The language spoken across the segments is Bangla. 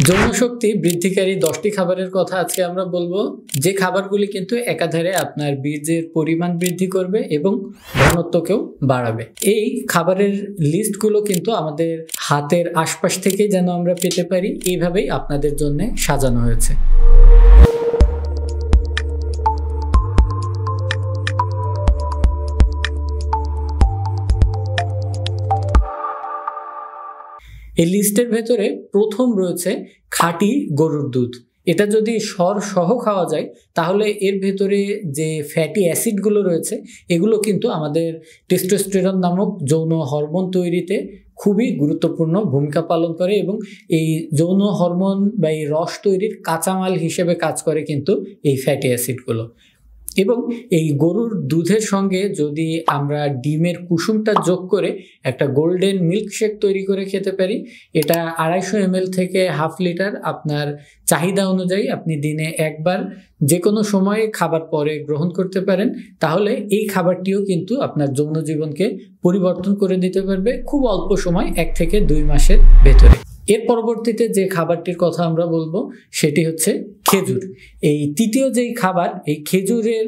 যৌন শক্তি বৃদ্ধিকারী 10টি খাবারের কথা আজকে আমরা বলবো, যে খাবারগুলি কিন্তু একাধারে আপনার বীর্যের পরিমাণ বৃদ্ধি করবে এবং ঘনত্বকেও বাড়াবে। এই খাবারের লিস্টগুলো কিন্তু আমাদের হাতের আশপাশ থেকে যেন আমরা পেতে পারি, এইভাবেই আপনাদের জন্য সাজানো হয়েছে। এই লিস্টের ভেতরে প্রথম রয়েছে খাঁটি গরুর দুধ। এটা যদি সর সহ খাওয়া যায় তাহলে এর ভেতরে যে ফ্যাটি অ্যাসিডগুলো রয়েছে এগুলো কিন্তু আমাদের টেস্টোস্টেরন নামক যৌন হরমোন তৈরিতে খুবই গুরুত্বপূর্ণ ভূমিকা পালন করে এবং এই যৌন হরমোন বা এই রস তৈরির কাঁচামাল হিসেবে কাজ করে কিন্তু এই ফ্যাটি অ্যাসিডগুলো। এবং এই গরুর দুধের সঙ্গে যদি আমরা ডিমের কুসুমটা যোগ করে একটা গোল্ডেন মিল্কশেক তৈরি করে খেতে পারি, এটা 250 ml থেকে হাফ লিটার আপনার চাহিদা অনুযায়ী আপনি দিনে একবার যে কোনো সময়ে খাবার পরে গ্রহণ করতে পারেন, তাহলে এই খাবারটিও কিন্তু আপনার যৌন জীবনকে পরিবর্তন করে দিতে পারবে খুব অল্প সময়, 1 থেকে 2 মাসের ভেতরে। এর পরবর্তীতে যে খাবারটির কথা আমরা বলবো সেটি হচ্ছে খেজুর। এই তৃতীয় যেই খাবার, এই খেজুরের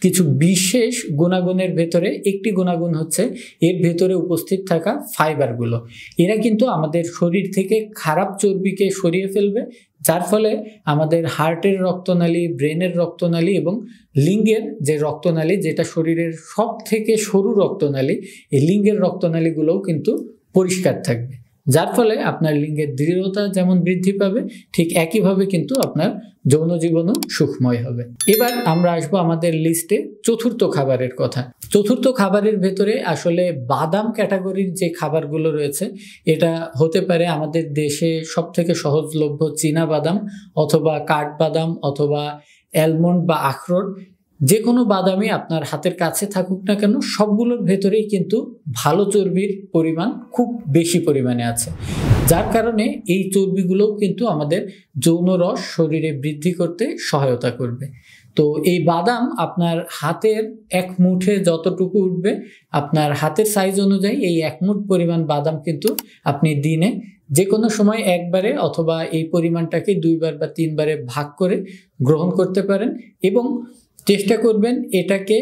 কিছু বিশেষ গুণাগুণের ভেতরে একটি গুণাগুণ হচ্ছে এর ভেতরে উপস্থিত থাকা ফাইবারগুলো। এরা কিন্তু আমাদের শরীর থেকে খারাপ চর্বিকে সরিয়ে ফেলবে, যার ফলে আমাদের হার্টের রক্তনালী, ব্রেনের রক্তনালী এবং লিঙ্গের যে রক্তনালী, যেটা শরীরের সব থেকে সরু রক্তনালী, এই লিঙ্গের রক্তনালীগুলোও কিন্তু পরিষ্কার থাকবে, যার ফলে আপনার লিঙ্গের দৃঢ়তা যেমন বৃদ্ধি পাবে ঠিক একইভাবে কিন্তু আপনার যৌন জীবনও সুখময় হবে। এবার আমরা আসবো আমাদের লিস্টে চতুর্থ খাবারের কথা। চতুর্থ খাবারের ভেতরে আসলে বাদাম ক্যাটাগরির যে খাবারগুলো রয়েছে, এটা হতে পারে আমাদের দেশে সব থেকে সহজলভ্য চীনা বাদাম অথবা কাঠবাদাম অথবা অ্যালমন্ড বা আখরোট। যে কোনো বাদামই আপনার হাতের কাছে থাকুক না কেন, সবগুলোর ভেতরেই কিন্তু ভালো চর্বির পরিমাণ খুব বেশি পরিমাণে আছে, যার কারণে এই চর্বিগুলোও কিন্তু আমাদের যৌন রস শরীরে বৃদ্ধি করতে সহায়তা করবে। তো এই বাদাম আপনার হাতের 1 মুঠে যতটুকু উঠবে, আপনার হাতের সাইজ অনুযায়ী এই 1 মুঠ পরিমাণ বাদাম কিন্তু আপনি দিনে যে কোনো সময় একবারে অথবা এই পরিমাণটাকে 2 বার বা 3 বারে ভাগ করে গ্রহণ করতে পারেন এবং চেষ্টা করবেন এটাকে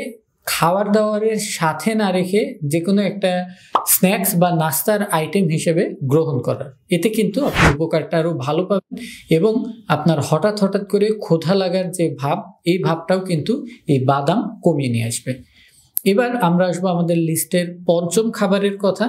খাবার দাবারের সাথে না রেখে যে কোনো একটা স্ন্যাক্স বা নাস্তার আইটেম হিসেবে গ্রহণ করার। এতে কিন্তু আপনি উপকারটা আরও ভালো পাবেন এবং আপনার হঠাৎ করে ক্ষুধা লাগার যে ভাব, এই ভাবটাও কিন্তু এই বাদাম কমিয়ে নিয়ে আসবে। এবার আমরা আসবো আমাদের লিস্টের পঞ্চম খাবারের কথা,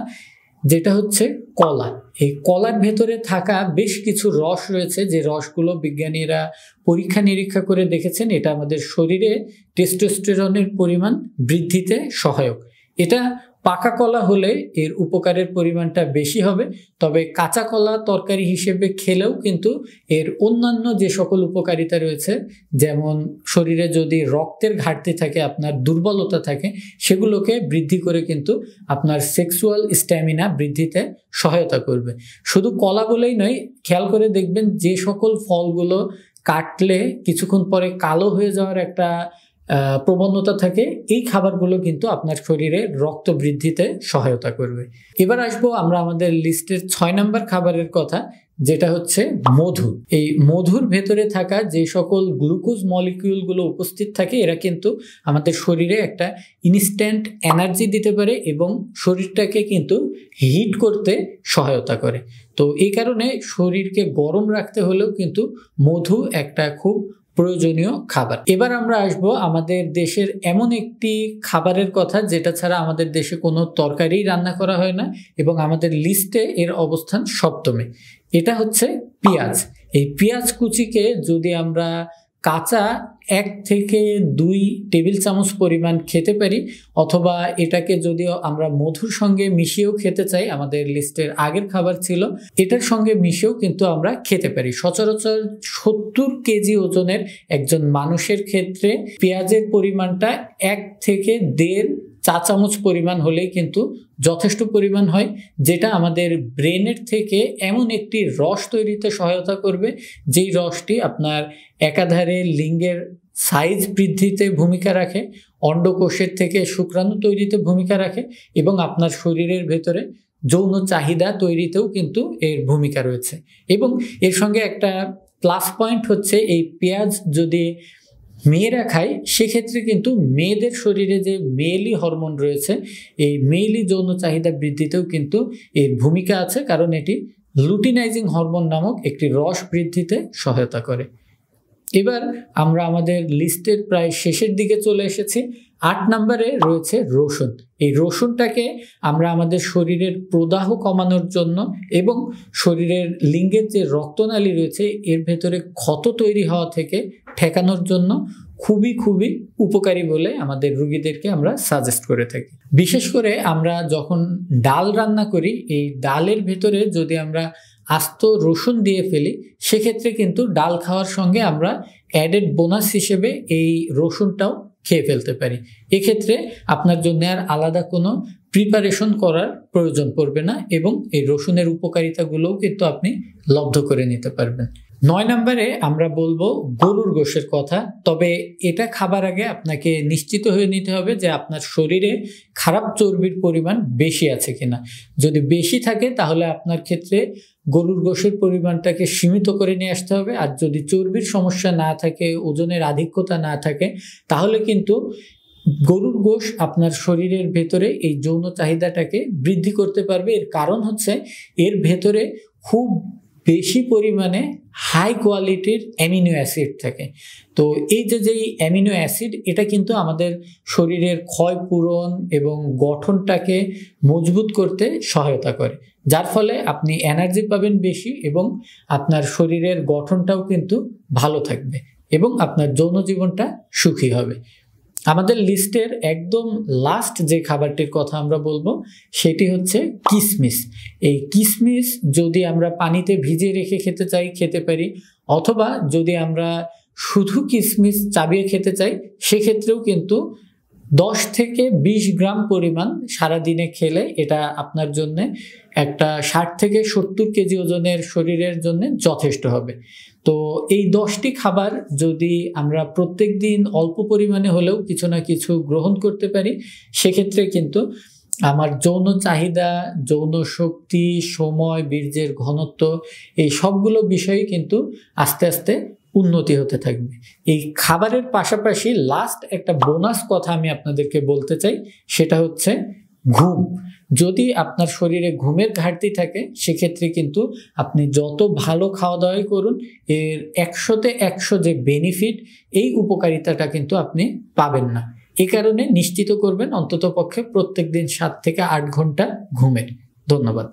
যেটা হচ্ছে কলা। এই কলার ভেতরে থাকা বেশ কিছু রস রয়েছে, যে রসগুলো বিজ্ঞানীরা পরীক্ষা নিরীক্ষা করে দেখেছেন এটা আমাদের শরীরে টেস্টোস্টেরনের পরিমাণ বৃদ্ধিতে সহায়ক। এটা পাকা কলা হলে এর উপকারের পরিমাণটা বেশি হবে, তবে কাঁচা কলা তরকারি হিসেবে খেলেও কিন্তু এর অন্যান্য যে সকল উপকারিতা রয়েছে, যেমন শরীরে যদি রক্তের ঘাটতি থাকে, আপনার দুর্বলতা থাকে, সেগুলোকে বৃদ্ধি করে কিন্তু আপনার সেক্সুয়াল স্ট্যামিনা বৃদ্ধিতে সহায়তা করবে। শুধু কলা বলেই নয়, খেয়াল করে দেখবেন যে সকল ফলগুলো কাটলে কিছুক্ষণ পরে কালো হয়ে যাওয়ার একটা প্রবণতা থাকে, এই খাবারগুলো কিন্তু আপনার শরীরে রক্ত বৃদ্ধিতে সহায়তা করবে। এবার আসবো আমরা আমাদের লিস্টের 6 নম্বর খাবারের কথা, যেটা হচ্ছে মধু। এই মধুর ভেতরে থাকা যে সকল গ্লুকোজ মলিকিউলগুলো উপস্থিত থাকে, এরা কিন্তু আমাদের শরীরে একটা ইনস্ট্যান্ট এনার্জি দিতে পারে এবং শরীরটাকে কিন্তু হিট করতে সহায়তা করে। তো এই কারণে শরীরকে গরম রাখতে হলেও কিন্তু মধু একটা খুব প্রয়োজনীয় খাবার। এবার আমরা আসবো আমাদের দেশের এমন একটি খাবারের কথা, যেটা ছাড়া আমাদের দেশে কোনো তরকারি রান্না করা হয় না এবং আমাদের লিস্টে এর অবস্থান 7মে। এটা হচ্ছে পেঁয়াজ। এই পেঁয়াজ কুচিকে যদি আমরা কাঁচা 1 থেকে 2 টেবিল চামচ পরিমাণ খেতে পারি, অথবা এটাকে যদিও আমরা মধুর সঙ্গে মিশিয়েও খেতে চাই, আমাদের লিস্টের আগের খাবার ছিল, এটার সঙ্গে মিশিয়েও কিন্তু আমরা খেতে পারি। সচরাচর 70 কেজি ওজনের একজন মানুষের ক্ষেত্রে পেঁয়াজের পরিমাণটা 1 থেকে 1.5 চা চামচ পরিমাণ হলেই কিন্তু যথেষ্ট পরিমাণ হয়, যেটা আমাদের ব্রেনের থেকে এমন একটি রস তৈরিতে সহায়তা করবে, যেই রসটি আপনার একাধারে লিঙ্গের সাইজ বৃদ্ধিতে ভূমিকা রাখে, অন্ডকোষের থেকে শুক্রাণু তৈরিতে ভূমিকা রাখে এবং আপনার শরীরের ভেতরে যৌন চাহিদা তৈরিতেও কিন্তু এর ভূমিকা রয়েছে। এবং এর সঙ্গে একটা প্লাস পয়েন্ট হচ্ছে এই পেঁয়াজ যদি মেয়েরা খায় সেক্ষেত্রে কিন্তু মেয়েদের শরীরে যে মেয়েলি হরমোন রয়েছে এই মেয়েলি যৌন চাহিদা বৃদ্ধিতেও কিন্তু এর ভূমিকা আছে, কারণ এটি লুটিনাইজিং হরমোন নামক একটি রস বৃদ্ধিতে সহায়তা করে। এবার আমরা আমাদের লিস্টের প্রায় শেষের দিকে চলে এসেছি। 8 নম্বরে রয়েছে রসুন। এই রসুনটাকে আমরা আমাদের শরীরের প্রদাহ কমানোর জন্য এবং শরীরের লিঙ্গের যে রক্তনালী রয়েছে এর ভেতরে ক্ষত তৈরি হওয়া থেকে ঠেকানোর জন্য খুবই খুবই উপকারী বলে আমাদের রোগীদেরকে আমরা সাজেস্ট করে থাকি। বিশেষ করে আমরা যখন ডাল রান্না করি, এই ডালের ভেতরে যদি আমরা আস্ত রসুন দিয়ে ফেলি সেক্ষেত্রে কিন্তু ডাল খাওয়ার সঙ্গে আমরা অ্যাডেড বোনাস হিসেবে এই রসুনটাও খেয়ে ফেলতে পারি। এক্ষেত্রে আপনার জন্য আর আলাদা কোনো প্রিপারেশন করার প্রয়োজন পড়বে না এবং এই রসুনের উপকারিতাগুলোও কিন্তু আপনি লব্ধ করে নিতে পারবেন। 9 নম্বরে আমরা বলবো গরুর গোশের কথা। তবে এটা খাবার আগে আপনাকে নিশ্চিত হয়ে নিতে হবে যে আপনার শরীরে খারাপ চর্বির পরিমাণ বেশি আছে কিনা। যদি বেশি থাকে তাহলে আপনার ক্ষেত্রে গরুর গোশের পরিমাণটাকে সীমিত করে নিয়ে আসতে হবে। আর যদি চর্বির সমস্যা না থাকে, ওজনের আধিক্যতা না থাকে, তাহলে কিন্তু গরুর গোশ আপনার শরীরের ভেতরে এই যৌন চাহিদাটাকে বৃদ্ধি করতে পারবে। এর কারণ হচ্ছে এর ভেতরে খুব বেশি পরিমাণে হাই কোয়ালিটির অ্যামিনো অ্যাসিড থাকে। তো এই যেই অ্যামিনো অ্যাসিড এটা কিন্তু আমাদের শরীরের ক্ষয় পূরণ এবং গঠনটাকে মজবুত করতে সহায়তা করে, যার ফলে আপনি এনার্জি পাবেন বেশি এবং আপনার শরীরের গঠনটাও কিন্তু ভালো থাকবে এবং আপনার যৌন জীবনটা সুখী হবে। আমাদের লিস্টের একদম লাস্ট যে খাবারটির কথা আমরা বলবো সেটি হচ্ছে কিশমিশ। এই কিশমিশ যদি আমরা পানিতে ভিজিয়ে রেখে খেতে চাই খেতে পারি, অথবা যদি আমরা শুধু কিশমিশ চাবিয়ে খেতে চাই সেক্ষেত্রেও কিন্তু 10 থেকে 20 গ্রাম পরিমাণ সারাদিনে খেলে এটা আপনার জন্য একটা 60 থেকে 70 কেজি ওজনের শরীরের জন্য যথেষ্ট হবে। তো এই 10টি খাবার যদি আমরা প্রত্যেক দিন অল্প পরিমাণে হলেও কিছু না কিছু গ্রহণ করতে পারি সেক্ষেত্রে কিন্তু আমার যৌন চাহিদা, যৌন শক্তি, সময়, বীর্যের ঘনত্ব এই সবগুলো বিষয়ই কিন্তু আস্তে আস্তে উন্নতি হতে থাকবে। এই খাবারের পাশাপাশি লাস্ট একটা বোনাস কথা আমি আপনাদেরকে বলতে চাই, সেটা হচ্ছে ঘুম। যদি আপনার শরীরে ঘুমের ঘাটতি থাকে সেক্ষেত্রে কিন্তু আপনি যত ভালো খাওয়া দাওয়াই করুন এর 100তে 100 যে বেনিফিট, এই উপকারিতাটা কিন্তু আপনি পাবেন না। এই কারণে নিশ্চিত করবেন অন্তত পক্ষে প্রত্যেক দিন 7 থেকে 8 ঘন্টা ঘুমের। ধন্যবাদ।